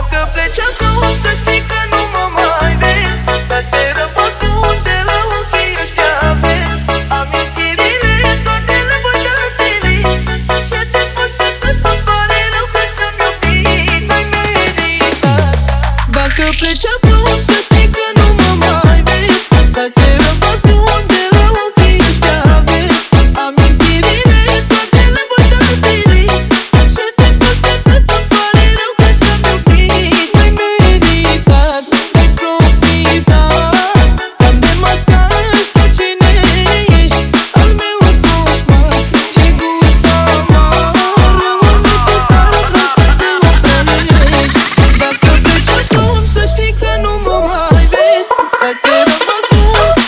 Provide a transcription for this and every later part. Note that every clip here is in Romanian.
Dacă pleci acum, să știi că nu mă mai vezi. Să-ți rămas de la ochii ăștia vezi. Amintirile toate le văd atâlii. Și te pot să pare rău că ți-am iubit. Mai meritat. Dacă pleci acum, să știi că nu mă mai vezi. Să-ți rămas de la ochii ăștia vezi. Amintirile toate le văd atâlii. Și te pot să pare rău că ți-am iubit. Mai meritat, ai profitat. Am demascat tu cine ești. Al meu dușman, ce gust amar. Rămân necesar, vreau să te oprești. Dacă pleci acum, să știi că nu mă mai vezi. Să-ți rămas bun.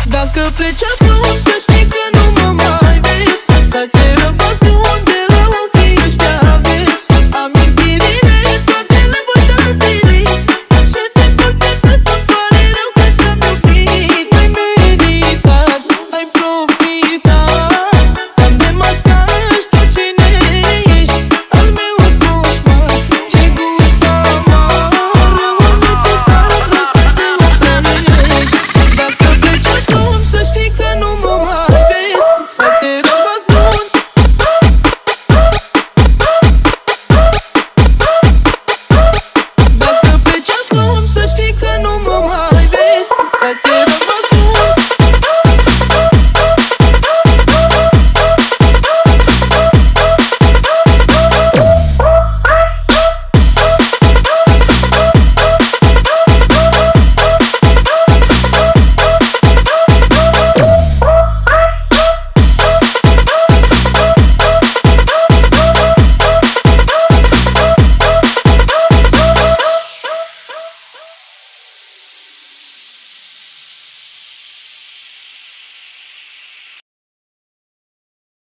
Dacă pleci acum, să știi că nu mă mai vezi. Să-ți rămas bun de la ochii ăștia vezi. Amintirile toate le văd atâlii. Și te pot să pare rău că ți-am iubit. Mai meritat, ai profitat. Am demascat tu cine ești. Al meu dușman, ce gust amar. Rămân necesar, vreau să te oprești. Dacă pleci acum, să știi că nu mă mai vezi. Să-ți rămas bun. Dacă pleci acum, să știi că nu mă mai vezi. Să-ți